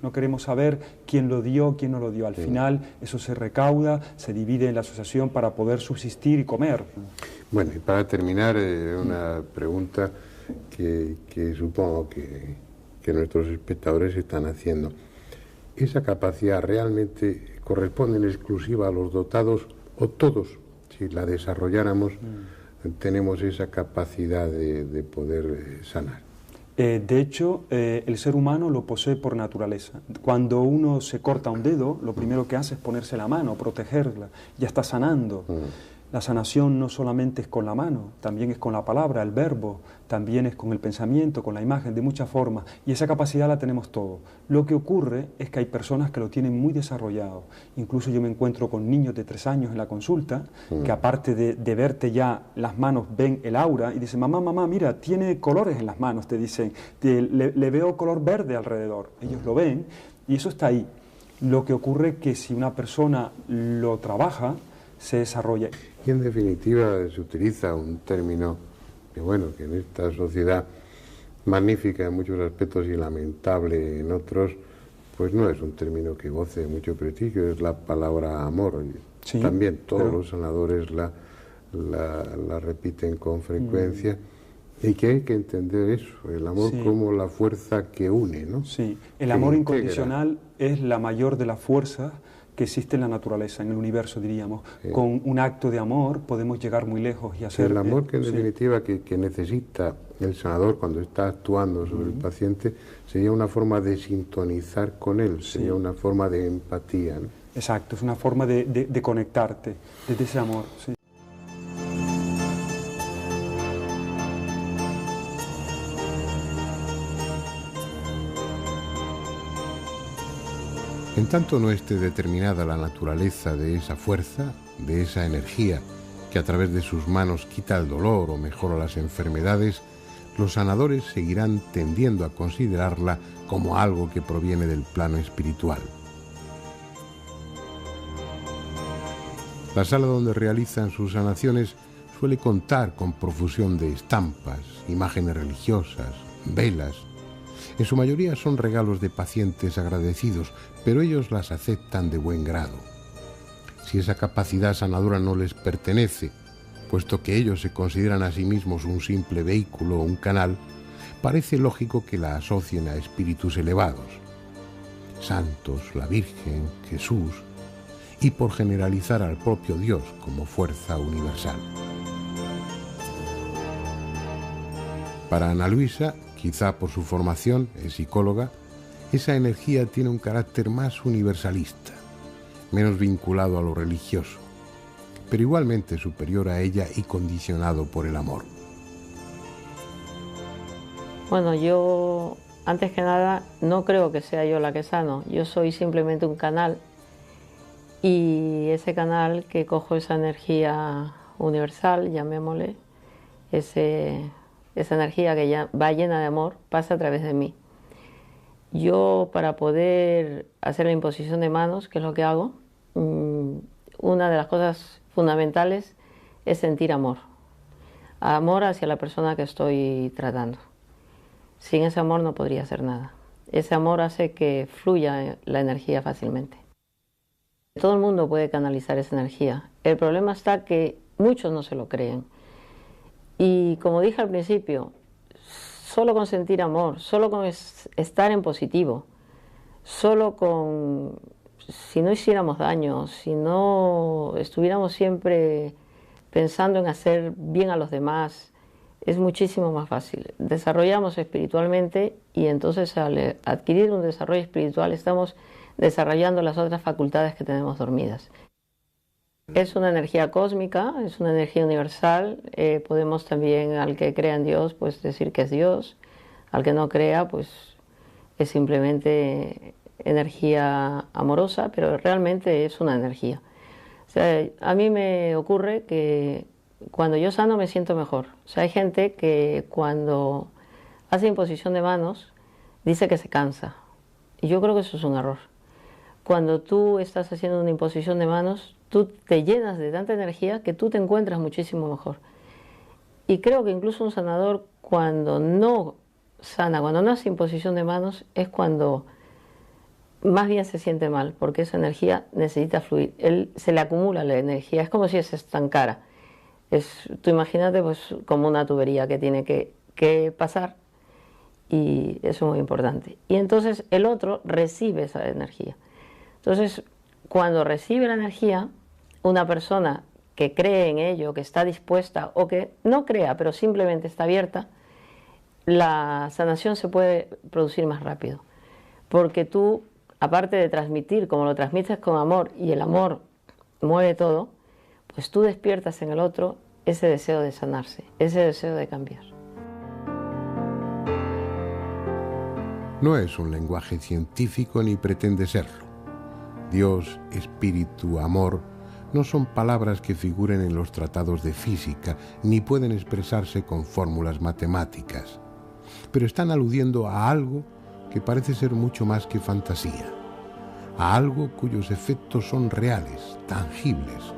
No queremos saber quién lo dio, quién no lo dio. Al final eso se recauda, se divide en la asociación para poder subsistir y comer. Bueno, y para terminar, una pregunta que supongo que nuestros espectadores están haciendo. ¿Esa capacidad realmente corresponde en exclusiva a los dotados o todos, si la desarrolláramos, tenemos esa capacidad de poder sanar? De hecho, el ser humano lo posee por naturaleza. Cuando uno se corta un dedo, lo primero que hace es ponerse la mano, protegerla, ya está sanando. La sanación no solamente es con la mano, también es con la palabra, el verbo, también es con el pensamiento, con la imagen, de muchas formas. Y esa capacidad la tenemos todos. Lo que ocurre es que hay personas que lo tienen muy desarrollado. Incluso yo me encuentro con niños de 3 años en la consulta, que aparte de verte ya las manos, ven el aura y dicen, mamá, mira, tiene colores en las manos, te dicen, le veo color verde alrededor. Ellos lo ven y eso está ahí. Lo que ocurre es que si una persona lo trabaja, se desarrolla. Y en definitiva se utiliza un término que, bueno, que en esta sociedad magnífica en muchos aspectos y lamentable en otros, pues no es un término que goce de mucho prestigio, es la palabra amor. Sí, también todos los sanadores la repiten con frecuencia. Y que hay que entender eso, el amor como la fuerza que une, ¿no? Sí, el amor incondicional es la mayor de las fuerzas que existe en la naturaleza, en el universo, diríamos. Con un acto de amor podemos llegar muy lejos y hacer... El amor que en definitiva que necesita el sanador cuando está actuando sobre el paciente sería una forma de sintonizar con él, sería una forma de empatía, ¿no? Exacto, es una forma de conectarte desde ese amor, sí. En tanto no esté determinada la naturaleza de esa fuerza, de esa energía que a través de sus manos quita el dolor o mejora las enfermedades, los sanadores seguirán tendiendo a considerarla como algo que proviene del plano espiritual. La sala donde realizan sus sanaciones suele contar con profusión de estampas, imágenes religiosas, velas. En su mayoría son regalos de pacientes agradecidos, pero ellos las aceptan de buen grado. Si esa capacidad sanadora no les pertenece, puesto que ellos se consideran a sí mismos un simple vehículo o un canal, parece lógico que la asocien a espíritus elevados, santos, la Virgen, Jesús, y por generalizar al propio Dios como fuerza universal. Para Ana Luisa, quizá por su formación, es psicóloga, esa energía tiene un carácter más universalista, menos vinculado a lo religioso. pero igualmente superior a ella y condicionado por el amor. Bueno, yo, antes que nada, no creo que sea yo la que sano. Yo soy simplemente un canal, y ese canal que cojo esa energía universal, llamémosle, esa energía que ya va llena de amor, pasa a través de mí. Yo, para poder hacer la imposición de manos, que es lo que hago, una de las cosas fundamentales es sentir amor. Amor hacia la persona que estoy tratando. Sin ese amor no podría hacer nada. Ese amor hace que fluya la energía fácilmente. Todo el mundo puede canalizar esa energía. El problema está que muchos no se lo creen. Y como dije al principio, solo con sentir amor, solo con estar en positivo, solo con, si no hiciéramos daño, si no estuviéramos siempre pensando en hacer bien a los demás, es muchísimo más fácil. Desarrollamos espiritualmente, y entonces al adquirir un desarrollo espiritual estamos desarrollando las otras facultades que tenemos dormidas. Es una energía cósmica, es una energía universal. Podemos también, al que crea en Dios, pues decir que es Dios. Al que no crea, pues es simplemente energía amorosa, pero realmente es una energía. O sea, a mí me ocurre que cuando yo sano me siento mejor. O sea, hay gente que cuando hace imposición de manos dice que se cansa. Y yo creo que eso es un error. Cuando tú estás haciendo una imposición de manos, tú te llenas de tanta energía que tú te encuentras muchísimo mejor. Y creo que incluso un sanador, cuando no sana, cuando no hace imposición de manos, es cuando más bien se siente mal, porque esa energía necesita fluir. Se le acumula la energía, es como si se estancara. Tú imagínate, pues, como una tubería que tiene que pasar, y eso es muy importante. Y entonces el otro recibe esa energía. Entonces, cuando recibe la energía, una persona que cree en ello, que está dispuesta, o que no crea, pero simplemente está abierta, la sanación se puede producir más rápido. Porque tú, aparte de transmitir, como lo transmites con amor, y el amor mueve todo, pues tú despiertas en el otro ese deseo de sanarse, ese deseo de cambiar. No es un lenguaje científico ni pretende serlo. Dios, espíritu, amor, no son palabras que figuren en los tratados de física, ni pueden expresarse con fórmulas matemáticas, pero están aludiendo a algo que parece ser mucho más que fantasía, a algo cuyos efectos son reales, tangibles,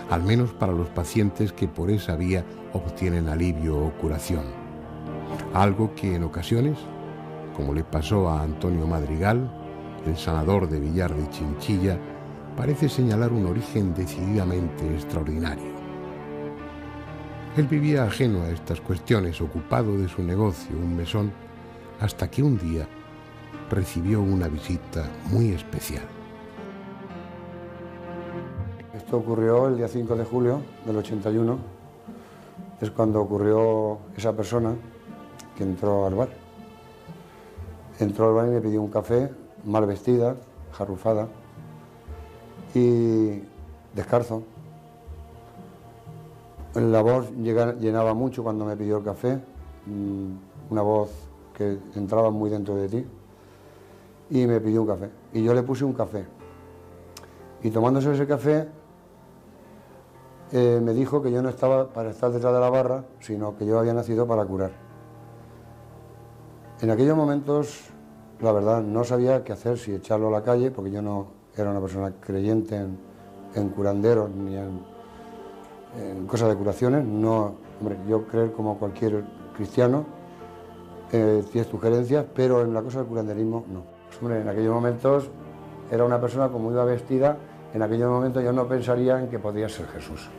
al menos para los pacientes que por esa vía obtienen alivio o curación. Algo que en ocasiones, como le pasó a Antonio Madrigal, el sanador de Villar de Chinchilla, parece señalar un origen decididamente extraordinario. Él vivía ajeno a estas cuestiones, ocupado de su negocio, un mesón, hasta que un día recibió una visita muy especial. Esto ocurrió el día 5 de julio del 81, es cuando ocurrió esa persona que entró al bar. Entró al bar y me pidió un café, mal vestida, jarrufada y descalzo. La voz llenaba mucho cuando me pidió el café, una voz que entraba muy dentro de ti, y me pidió un café. Y yo le puse un café. Y tomándose ese café, me dijo que yo no estaba para estar detrás de la barra, sino que yo había nacido para curar. En aquellos momentos, la verdad, no sabía qué hacer, si echarlo a la calle, porque yo no era una persona creyente en curanderos ni en cosas de curaciones. No, hombre, yo creo como cualquier cristiano, tienes tus creencias, pero en la cosa del curanderismo no. Pues, hombre, en aquellos momentos era una persona como iba vestida, en aquellos momentos yo no pensaría en que podía ser Jesús.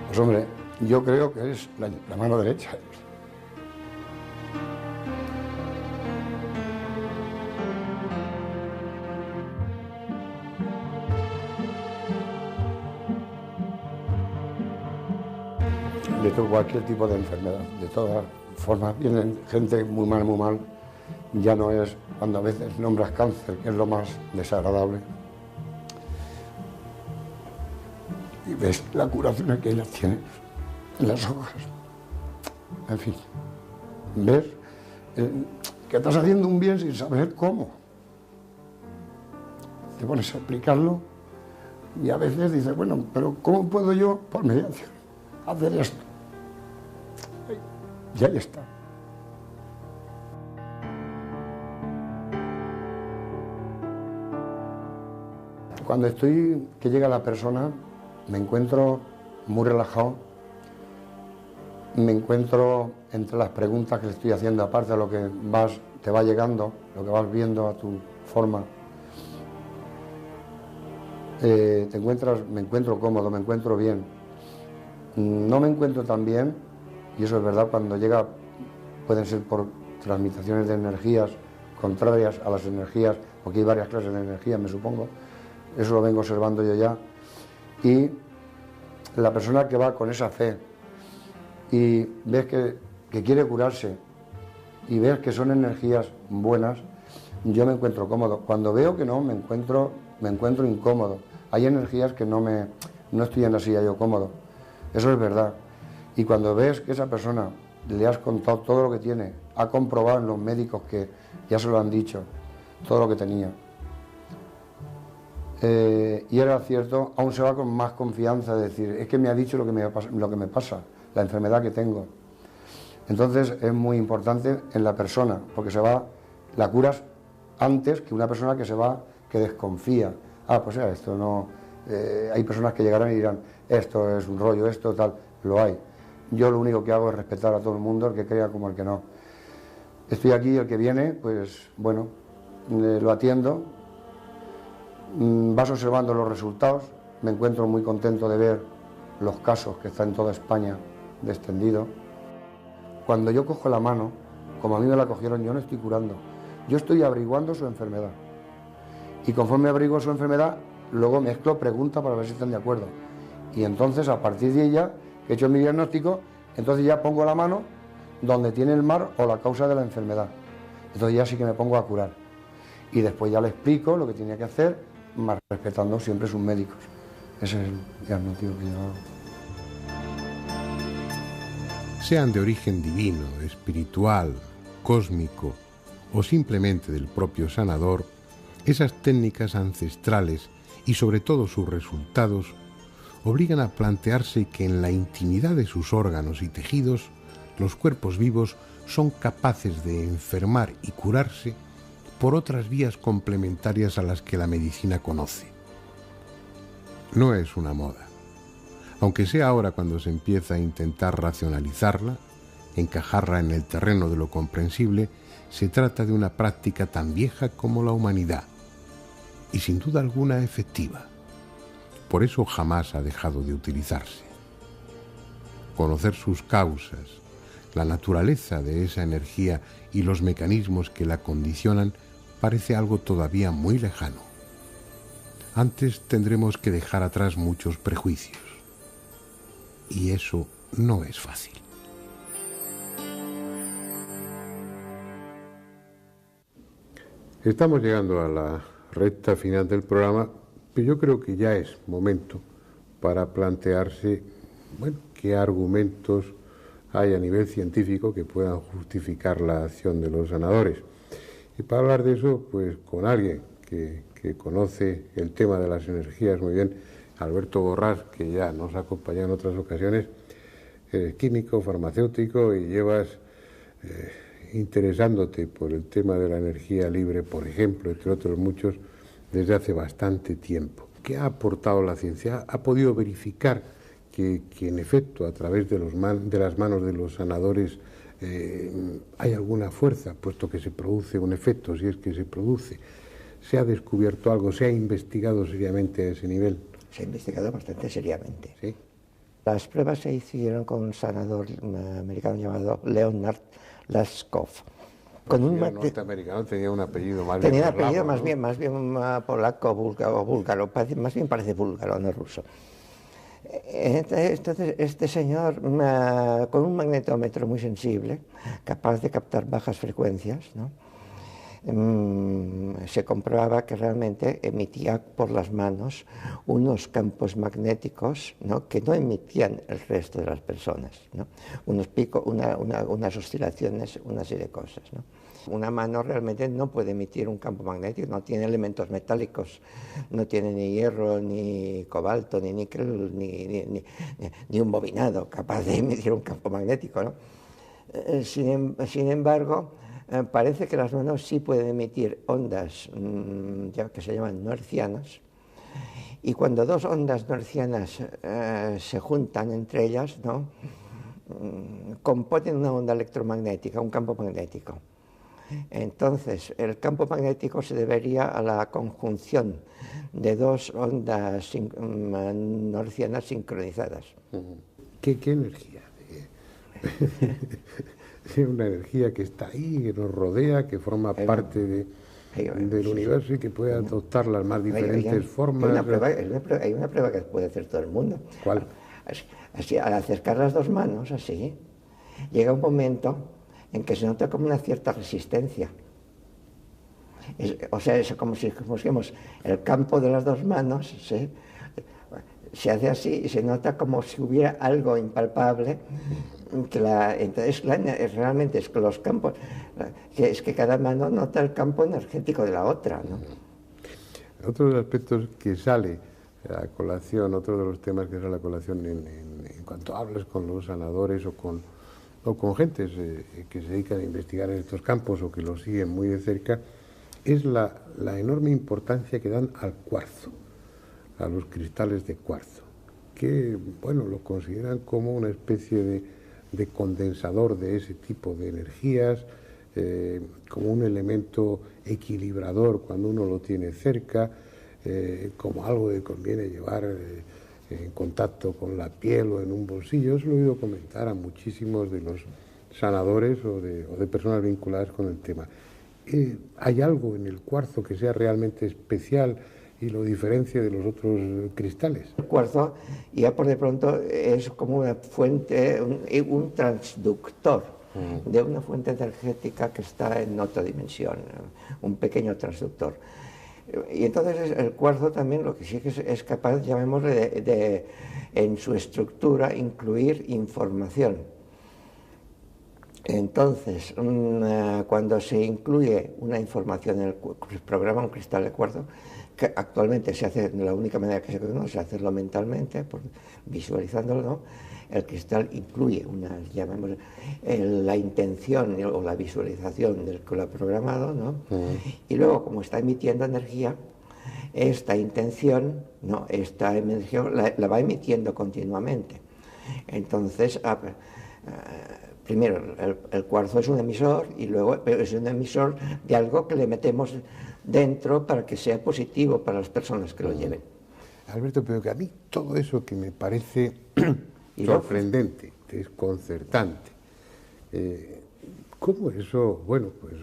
Pues hombre, yo creo que es la mano derecha. De cualquier tipo de enfermedad, de todas formas, vienen gente muy mal, ya no es cuando a veces nombras cáncer, que es lo más desagradable, y ves la curación que ellas tienen en las hojas. En fin, ves que estás haciendo un bien sin saber cómo. Te pones a explicarlo y a veces dices, bueno, pero ¿cómo puedo yo, por mediación, hacer esto? Y ahí está. Cuando que llega la persona, me encuentro muy relajado, me encuentro entre las preguntas que le estoy haciendo, aparte de lo que te va llegando, lo que vas viendo a tu forma, me encuentro cómodo, me encuentro bien. No me encuentro tan bien, y eso es verdad, cuando llega, pueden ser por transmitaciones de energías contrarias a las energías, porque hay varias clases de energías, me supongo, eso lo vengo observando yo ya, y la persona que va con esa fe y ves que quiere curarse y ves que son energías buenas, yo me encuentro cómodo. Cuando veo que no, me encuentro incómodo. Hay energías que no estoy en la silla yo cómodo, eso es verdad. Y cuando ves que esa persona le has contado todo lo que tiene, ha comprobado en los médicos que ya se lo han dicho, todo lo que tenía, y era cierto, aún se va con más confianza de decir, es que me ha dicho lo que me pasa, la enfermedad que tengo. Entonces es muy importante en la persona, porque la curas antes que una persona que desconfía. Pues esto no... hay personas que llegarán y dirán, esto es un rollo, esto tal, lo hay. Yo lo único que hago es respetar a todo el mundo, el que crea como el que no. Estoy aquí, el que viene, pues bueno, lo atiendo. Vas observando los resultados, me encuentro muy contento de ver los casos que están en toda España de extendido. Cuando yo cojo la mano, como a mí me la cogieron, yo no estoy curando, yo estoy averiguando su enfermedad. Y conforme averiguo su enfermedad, luego mezclo preguntas para ver si están de acuerdo. Y entonces, a partir de ella, que he hecho mi diagnóstico, entonces ya pongo la mano donde tiene el mar o la causa de la enfermedad. Entonces ya sí que me pongo a curar. Y después ya le explico lo que tenía que hacer, más respetando siempre sus médicos. Ese es el diagnóstico que yo hago. Sean de origen divino, espiritual, cósmico o simplemente del propio sanador, esas técnicas ancestrales y sobre todo sus resultados obligan a plantearse que en la intimidad de sus órganos y tejidos los cuerpos vivos son capaces de enfermar y curarse por otras vías complementarias a las que la medicina conoce. No es una moda, aunque sea ahora cuando se empieza a intentar racionalizarla, encajarla en el terreno de lo comprensible. Se trata de una práctica tan vieja como la humanidad y sin duda alguna efectiva. Por eso jamás ha dejado de utilizarse. Conocer sus causas, la naturaleza de esa energía y los mecanismos que la condicionan parece algo todavía muy lejano. Antes tendremos que dejar atrás muchos prejuicios. Y eso no es fácil. Estamos llegando a la recta final del programa, pero yo creo que ya es momento para plantearse, qué argumentos hay a nivel científico que puedan justificar la acción de los sanadores. Y para hablar de eso, pues con alguien que conoce el tema de las energías muy bien, Alberto Borrás, que ya nos ha acompañado en otras ocasiones, químico, farmacéutico, y llevas interesándote por el tema de la energía libre, por ejemplo, entre otros muchos, desde hace bastante tiempo. ¿Qué ha aportado la ciencia? ¿Ha podido verificar que en efecto, a través de las manos de los sanadores, hay alguna fuerza, puesto que se produce un efecto, si es que se produce? ¿Se ha descubierto algo? ¿Se ha investigado seriamente a ese nivel? Se ha investigado bastante seriamente. ¿Sí? Las pruebas se hicieron con un sanador americano llamado Leonard Laskov. Con un norteamericano tenía un apellido más bien. Tenía un apellido más bien polaco, búlgaro, más bien parece búlgaro, no ruso. Entonces, este señor, con un magnetómetro muy sensible, capaz de captar bajas frecuencias, ¿no?, se comprobaba que realmente emitía por las manos unos campos magnéticos, ¿no?, que no emitían el resto de las personas, ¿no? Unos picos, unas oscilaciones, una serie de cosas, ¿no? Una mano realmente no puede emitir un campo magnético, no tiene elementos metálicos, no tiene ni hierro, ni cobalto, ni níquel, ni un bobinado capaz de emitir un campo magnético, ¿no? Sin embargo, parece que las manos sí pueden emitir ondas ya que se llaman no hertzianas, y cuando dos ondas no hertzianas se juntan entre ellas, ¿no?, componen una onda electromagnética, un campo magnético. Entonces, el campo magnético se debería a la conjunción de dos ondas no hertzianas sincronizadas. ¿Qué energía? Una energía que está ahí, que nos rodea, que forma parte del universo y que puede adoptar las más diferentes formas. Hay una prueba que puede hacer todo el mundo. ¿Cuál? Así, al acercar las dos manos, así, llega un momento en que se nota como una cierta resistencia. O sea, es como si pusiéramos el campo de las dos manos, ¿sí?, se hace así y se nota como si hubiera algo impalpable. Entonces, realmente es que los campos, es que cada mano nota el campo energético de la otra, ¿no? Otro de los aspectos que sale a colación, otro de los temas que sale a colación en cuanto hablas con los sanadores o con gentes que se dedican a investigar en estos campos o que los siguen muy de cerca, es la enorme importancia que dan al cuarzo, a los cristales de cuarzo, que, bueno, lo consideran como una especie de condensador de ese tipo de energías, como un elemento equilibrador cuando uno lo tiene cerca, como algo que conviene llevar en contacto con la piel o en un bolsillo. Eso lo he oído comentar a muchísimos de los sanadores o de personas vinculadas con el tema. ¿Hay algo en el cuarzo que sea realmente especial y lo diferencia de los otros cristales? El cuarzo ya por de pronto es como una fuente, un transductor de una fuente energética que está en otra dimensión, un pequeño transductor. Y entonces el cuarzo también lo que sí que es capaz, llamémosle, de en su estructura incluir información. Entonces, cuando se incluye una información en el programa, un cristal de cuarzo, que actualmente se hace de la única manera que se conoce, hacerlo mentalmente, visualizándolo, ¿no? El cristal incluye la intención o la visualización del que lo ha programado, ¿no? Y luego, como está emitiendo energía, esta intención, ¿no?, esta energía la va emitiendo continuamente. Entonces, primero, el cuarzo es un emisor y luego es un emisor de algo que le metemos dentro para que sea positivo para las personas que lo lleven. Alberto, pero que a mí todo eso que me parece sorprendente, desconcertante, ¿cómo eso? Bueno, pues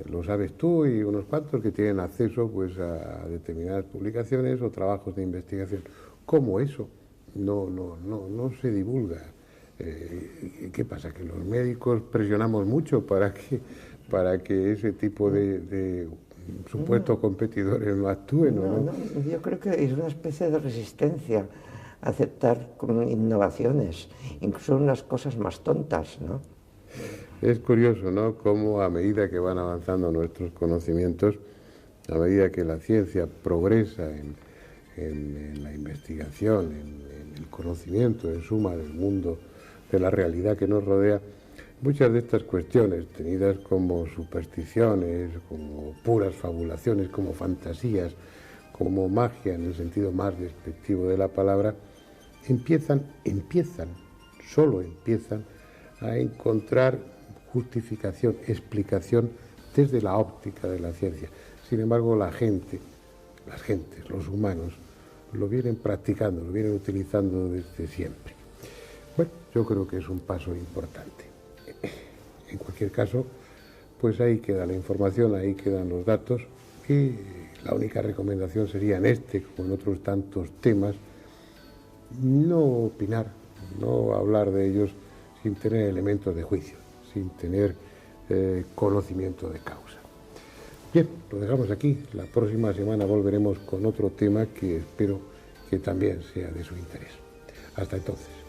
lo sabes tú y unos cuantos que tienen acceso pues a determinadas publicaciones o trabajos de investigación. ¿Cómo eso no se divulga? ¿Qué pasa? ¿Que los médicos presionamos mucho para que ese tipo de supuestos competidores no actúen? No, yo creo que es una especie de resistencia a aceptar innovaciones, incluso unas cosas más tontas, ¿no? Es curioso, ¿no?, cómo a medida que van avanzando nuestros conocimientos, a medida que la ciencia progresa en la investigación, en el conocimiento, en suma, del mundo, de la realidad que nos rodea, muchas de estas cuestiones, tenidas como supersticiones, como puras fabulaciones, como fantasías, como magia en el sentido más despectivo de la palabra, solo empiezan a encontrar justificación, explicación desde la óptica de la ciencia. Sin embargo, las gentes, los humanos, lo vienen practicando, lo vienen utilizando desde siempre. Bueno, yo creo que es un paso importante. En cualquier caso, pues ahí queda la información, ahí quedan los datos, y la única recomendación sería en este, como en otros tantos temas, no opinar, no hablar de ellos sin tener elementos de juicio, sin tener conocimiento de causa. Bien, lo dejamos aquí. La próxima semana volveremos con otro tema que espero que también sea de su interés. Hasta entonces.